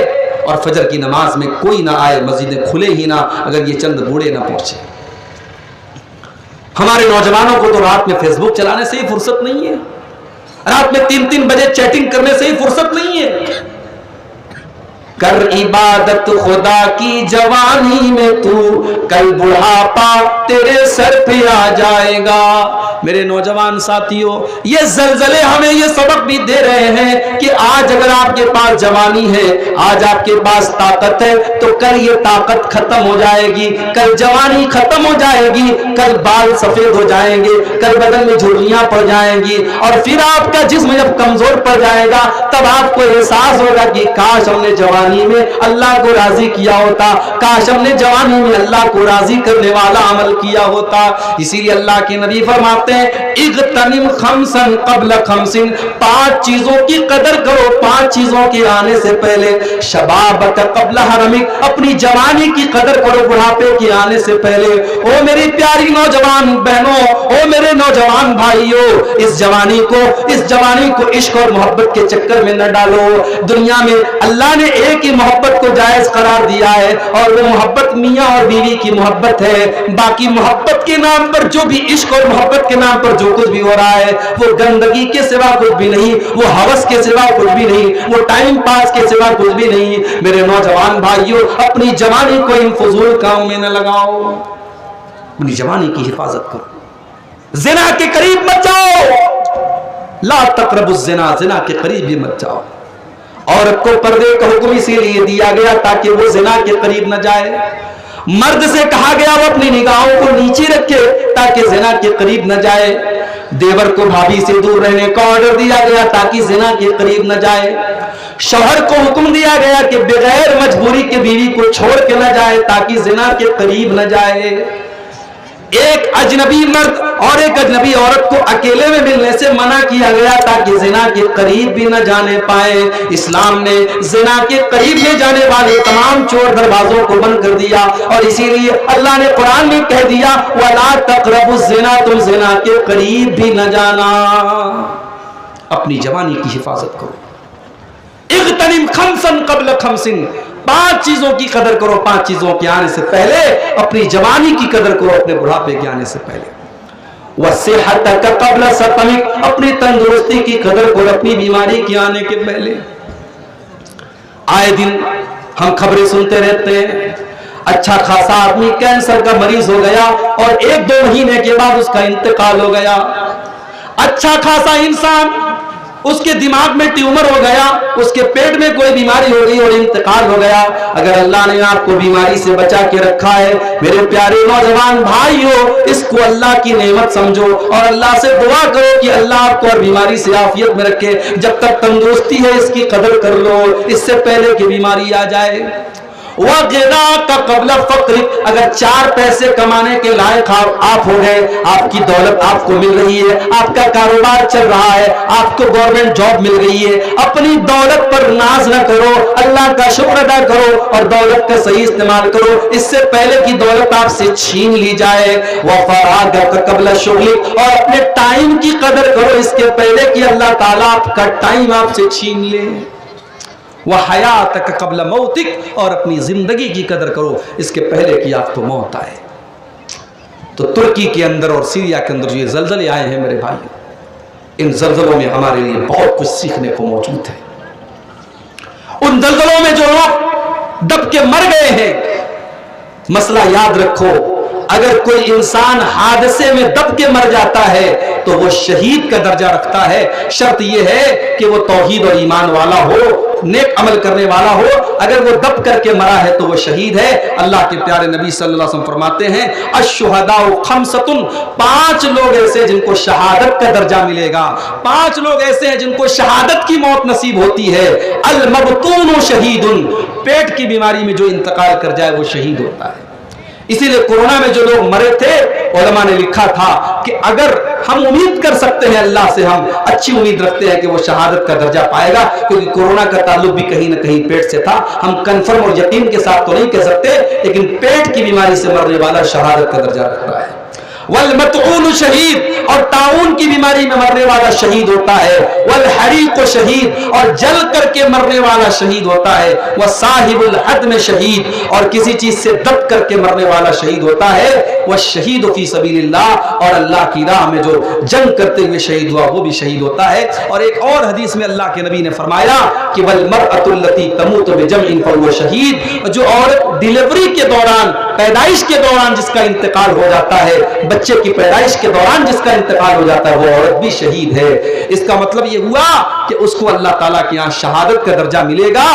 और फजर की नमाज में कोई ना आए, मस्जिदें खुले ही ना, अगर ये चंद बूढ़े ना पहुंचे। हमारे नौजवानों को तो रात में फेसबुक चलाने से ही फुर्सत नहीं है, रात में 3-3 बजे चैटिंग करने से ही फुर्सत नहीं है। कर इबादत खुदा की जवानी में, तू कल बुढ़ापा तेरे सर पे आ जाएगा। मेरे नौजवान साथियों, ये जलजले हमें ये सबक भी दे रहे हैं कि आज अगर आपके पास जवानी है, आज आपके पास ताकत है, तो कल ये ताकत खत्म हो जाएगी, कल जवानी खत्म हो जाएगी, कल बाल सफेद हो जाएंगे, कल बदन में झुर्रियां पड़ जाएंगी, और फिर आपका जिस्म जब कमजोर पड़ जाएगा तब आपको एहसास होगा कि काश हमने जवानी में अल्लाह को राजी किया होता, काश हमने जवानी में अल्लाह को राजी करने वाला अमल किया होता। इसीलिए अल्लाह के नबी फरमाते हैं, इग़तनिम खमसन क़ब्ल खमसिन, 5 चीजों की कदर करो 5 चीजों के आने से पहले। शबाबक क़ब्ल हरमिक, अपनी जवानी की कदर करो बुढ़ापे के आने से पहले। ओ मेरी प्यारी नौजवान बहनों, ओ मेरे नौजवान भाइयों, इस जवानी को इश्क और मोहब्बत के चक्कर में न डालो। दुनिया में अल्लाह ने एक ही मोहब्बत को जायज करार दिया है, और वो मोहब्बत मियां और बीवी की मोहब्बत है। बाकी मोहब्बत के नाम पर जो भी, इश्क और मोहब्बत के नाम पर जो कुछ भी हो रहा है, वो गंदगी के सिवा कुछ भी नहीं, वो हवस के सिवा कुछ भी नहीं, वो टाइम पास के सिवा कुछ भी नहीं। मेरे नौजवान भाइयों, अपनी जवानी को इन फजूल कामों में न लगाओ, अपनी जवानी की हिफाजत करो। जिना के करीब मत जाओ, ला तक़रबुज़ ज़िना, जिना के करीब भी मत जाओ। औरत को पर्दे का हुक्म इसीलिए दिया गया ताकि वो जिना के करीब न जाए। मर्द से कहा गया वो अपनी निगाहों को नीचे रखे ताकि जिना के करीब न जाए। देवर को भाभी से दूर रहने का ऑर्डर दिया गया ताकि जिना के करीब न जाए। शौहर को हुक्म दिया गया कि बगैर मजबूरी के बीवी को छोड़ के न जाए ताकि जिना के करीब न जाए। एक अजनबी मर्द और एक अजनबी औरत को अकेले में मिलने से मना किया गया ताकि जिना के करीब भी न जाने पाए। इस्लाम ने जिना के करीब ले जाने वाले तमाम चोर दरवाजों को बंद कर दिया, और इसीलिए अल्लाह ने कुरान में कह दिया, वला तक़रबुज़ ज़िना, तुम जिना के करीब भी न जाना। अपनी जवानी की हिफाजत करो। इग़तनिम खमसन क़ब्ल खमसिन, 5 चीजों की कदर करो 5 चीजों के आने से पहले। अपनी जवानी की कदर करो अपने बुढ़ापे के आने से पहले। वस्सिहतक क़ब्ल सक़मिक, अपनी तंदुरुस्ती की कदर करो अपनी बीमारी के आने के पहले। आए दिन हम खबरें सुनते रहते हैं, अच्छा खासा आदमी कैंसर का मरीज हो गया और 1-2 महीने के बाद उसका इंतकाल हो गया। अच्छा खासा इंसान उसके दिमाग में ट्यूमर हो गया, उसके पेट में कोई बीमारी हो गई और इंतकाल हो गया। अगर अल्लाह ने आपको बीमारी से बचा के रखा है, मेरे प्यारे नौजवान भाइयों, इसको अल्लाह की नेमत समझो और अल्लाह से दुआ करो कि अल्लाह आपको और बीमारी से आफियत में रखे। जब तक तंदुरुस्ती है इसकी कदर कर लो, इससे पहले कि बीमारी आ जाए। वग़िना का क़ब्ल फ़क़्र, अगर 4 पैसे कमाने के लायक आप हो गए, आपकी दौलत आपको मिल रही है, आपका कारोबार चल रहा है, आपको गवर्नमेंट जॉब मिल गई है, अपनी दौलत पर नाज न करो, अल्लाह का शुक्र अदा करो और दौलत का सही इस्तेमाल करो, इससे पहले कि दौलत आपसे छीन ली जाए। वफ़राग़ का क़ब्ल शुग़लिक, और अपने टाइम की कदर करो इसके पहले कि अल्लाह ताला आपका टाइम आपसे छीन ले। वह हयातक क़ब्ल मौतिक, और अपनी जिंदगी की कदर करो इसके पहले कि आपको मौत आए। तो तुर्की के अंदर और सीरिया के अंदर जो ये जलजले आए हैं मेरे भाइयों, इन जलजलों में हमारे लिए बहुत कुछ सीखने को मौजूद है। उन जलजलों में जो लोग दब के मर गए हैं, मसला याद रखो, अगर कोई इंसान हादसे में दब के मर जाता है तो वो शहीद का दर्जा रखता है। शर्त यह है कि वो तौहीद और ईमान वाला हो, नेक अमल करने वाला हो। अगर वो दब करके मरा है तो वो शहीद है। अल्लाह के प्यारे नबी सल्लल्लाहु अलैहि वसल्लम फरमाते हैं, अश्शुहदाउ खम्सतुन, 5 लोग ऐसे जिनको शहादत का दर्जा मिलेगा। 5 लोग ऐसे हैं जिनको शहादत की मौत नसीब होती है। अल मबतून शहीदुन, पेट की बीमारी में जो इंतकाल कर जाए वो शहीद होता है। इसीलिए कोरोना में जो लोग मरे थे, उलमा ने लिखा था कि अगर हम उम्मीद कर सकते हैं, अल्लाह से हम अच्छी उम्मीद रखते हैं कि वो शहादत का दर्जा पाएगा, क्योंकि कोरोना का ताल्लुक भी कहीं ना कहीं पेट से था। हम कंफर्म और यकीन के साथ तो नहीं कह सकते, लेकिन पेट की बीमारी से मरने वाला शहादत का दर्जा रखता है। वल मतऊन शहीद, और ताउन की बीमारी में मरने वाला शहीद होता है। वल हरीक शहीद, और जल करके मरने वाला शहीद होता है। वह साहिबुल हदम शहीद, और किसी चीज से दब करके मरने वाला शहीद होता है। वह शहीद फी सबीलिल्लाह, और अल्लाह की राह में जो जंग करते हुए शहीद हुआ वो भी शहीद होता है। और एक और हदीस में अल्लाह के नबी ने फरमाया कि वल मरअतुल्लती तमूतु बिजमइन फहुव शहीद, जो औरत डिलीवरी के दौरान, पैदाइश के दौरान जिसका इंतकाल हो जाता है, बच्चे की पैदाइश के दौरान जिसका इंतकाल हो जाता है, वो औरत भी शहीद है। इसका मतलब ये हुआ कि उसको अल्लाह ताला के यहाँ शहादत का दर्जा मिलेगा,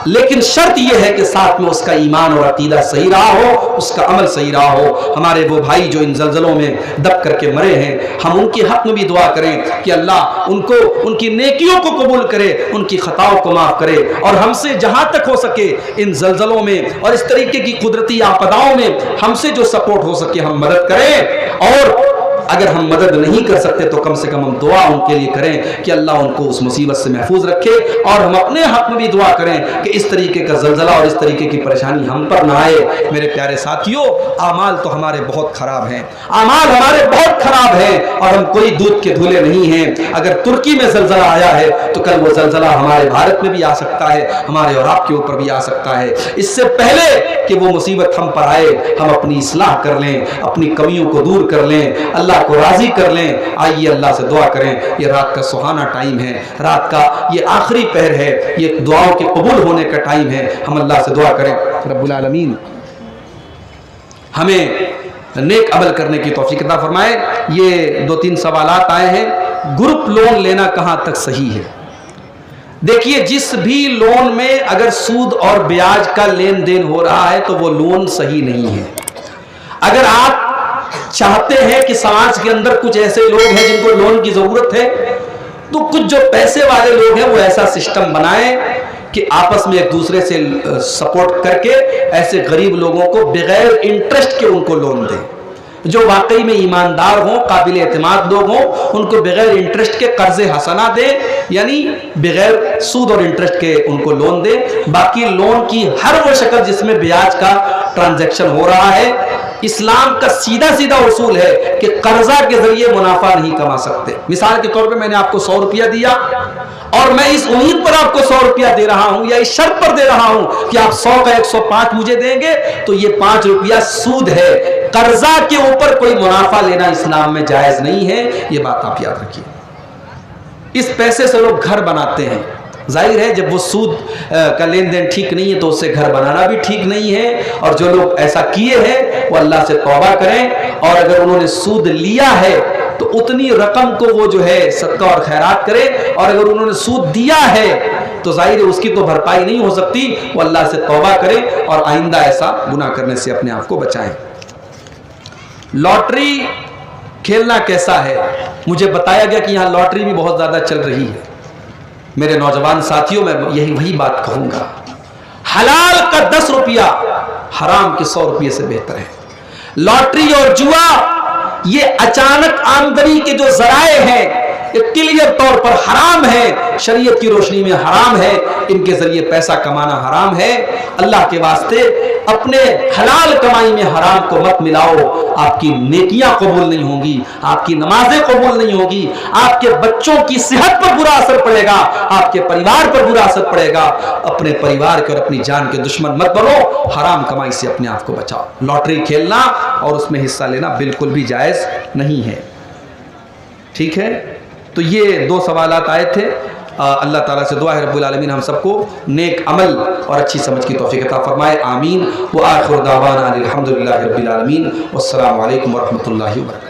लेकिन शर्त यह है कि साथ में उसका ईमान और अकीदा सही रहा हो, उसका अमल सही रहा हो। हमारे वो भाई जो इन जलजलों में दब करके मरे हैं, हम उनके हक में भी दुआ करें कि अल्लाह उनको, उनकी नेकियों को कबूल करे, उनकी खताओं को माफ करे, और हमसे जहां तक हो सके इन जलजलों में और इस तरीके की कुदरती आपदाओं में हमसे जो सपोर्ट हो सके हम मदद करें। और अगर हम मदद नहीं कर सकते तो कम से कम हम दुआ उनके लिए करें कि अल्लाह उनको उस मुसीबत से महफूज रखे। और हम अपने हक में भी दुआ करें कि इस तरीके का जलजला और इस तरीके की परेशानी हम पर ना आए। मेरे प्यारे साथियों, आमाल तो हमारे बहुत खराब हैं, आमाल हमारे बहुत खराब हैं, और हम कोई दूध के धुले नहीं हैं। अगर तुर्की में जलजला आया है तो कल वो जलजला हमारे भारत में भी आ सकता है, हमारे और आपके ऊपर भी आ सकता है। इससे पहले कि वो मुसीबत हम पर आए, हम अपनी इस्लाह कर लें, अपनी कमियों को दूर कर लें, अल्लाह को राजी कर लें। आइए अल्लाह से दुआ करें। ये रात का सुहाना टाइम है, रात का ये आखिरी पहर है, ये दुआओं के कबूल होने का टाइम है। हम अल्लाह से दुआ करें, रब्बुल आलमीन हमें नेक अमल करने की तौफीक अता फरमाए। ये 2-3 सवालात आए हैं। ग्रुप लोन लेना कहाँ तक सही है? देखिए, जिस भी लोन में अगर सूद और ब्याज का लेन देन हो रहा है तो वो लोन सही नहीं है। अगर आप चाहते हैं कि समाज के अंदर कुछ ऐसे लोग हैं जिनको लोन की जरूरत है, तो कुछ जो पैसे वाले लोग हैं वो ऐसा सिस्टम बनाएं कि आपस में एक दूसरे से सपोर्ट करके ऐसे गरीब लोगों को बगैर इंटरेस्ट के उनको लोन दें। जो वाकई में ईमानदार हों, काबिल एतमाद लोग हों, उनको बगैर इंटरेस्ट के कर्जे हसना दें, यानी बगैर सूद और इंटरेस्ट के उनको लोन दें। बाकी लोन की हर वो शक्ल जिसमें ब्याज का ट्रांजैक्शन हो रहा है, इस्लाम का सीधा सीधा उसूल है कि कर्जा के जरिए मुनाफा नहीं कमा सकते। मिसाल के तौर पे मैंने आपको 100 रुपया दिया और मैं इस उम्मीद पर आपको 100 रुपया दे रहा हूं या इस शर्त पर दे रहा हूं कि आप 100 का 105 मुझे देंगे, तो ये 5 रुपया सूद है। कर्जा के ऊपर कोई मुनाफा लेना इस्लाम में जायज नहीं है, ये बात आप याद रखिए। इस पैसे से लोग घर बनाते हैं, जाहिर है जब वो सूद का लेन देन ठीक नहीं है तो उससे घर बनाना भी ठीक नहीं है। और जो लोग ऐसा किए हैं वो अल्लाह से तौबा करें, और अगर उन्होंने सूद लिया है तो उतनी रकम को वो जो है सदका और खैरात करे। और अगर उन्होंने सूद दिया है तो जाहिर है उसकी तो भरपाई नहीं हो सकती, वो अल्लाह से तौबा करे और आइंदा ऐसा गुनाह करने से अपने आप को बचाएं। लॉटरी खेलना कैसा है? मुझे बताया गया कि यहाँ लॉटरी भी बहुत ज़्यादा चल रही है। मेरे नौजवान साथियों, मैं वही बात कहूँगा, हलाल का 10 रुपया हराम के 100 रुपये से बेहतर है। लॉटरी और जुआ ये अचानक आमदनी के जो जराए हैं, ये क्लियर तौर पर हराम है, शरीयत की रोशनी में हराम है। इनके जरिए पैसा कमाना हराम है। अल्लाह के वास्ते अपने हलाल कमाई में हराम को मत मिलाओ। आपकी नेकियां कबूल नहीं होंगी, आपकी नमाजें कबूल नहीं होगी, आपके बच्चों की सेहत पर बुरा असर पड़ेगा, आपके परिवार पर बुरा असर पड़ेगा। अपने परिवार के और अपनी जान के दुश्मन मत बनो। हराम कमाई से अपने आप को बचाओ। लॉटरी खेलना और उसमें हिस्सा लेना बिल्कुल भी जायज नहीं है। ठीक है, तो ये 2 सवालात आए थे। अल्लाह ताला से दुआ है रब्बुल आलमीन हम सबको नेक अमल और अच्छी समझ की तौफीक अता फरमाए। आमीन। व आखिर दावाना अल्हम्दुलिल्लाहि रब्बिल आलमीन। वस्सलामु अलैकुम व रहमतुल्लाहि व बरकातहू।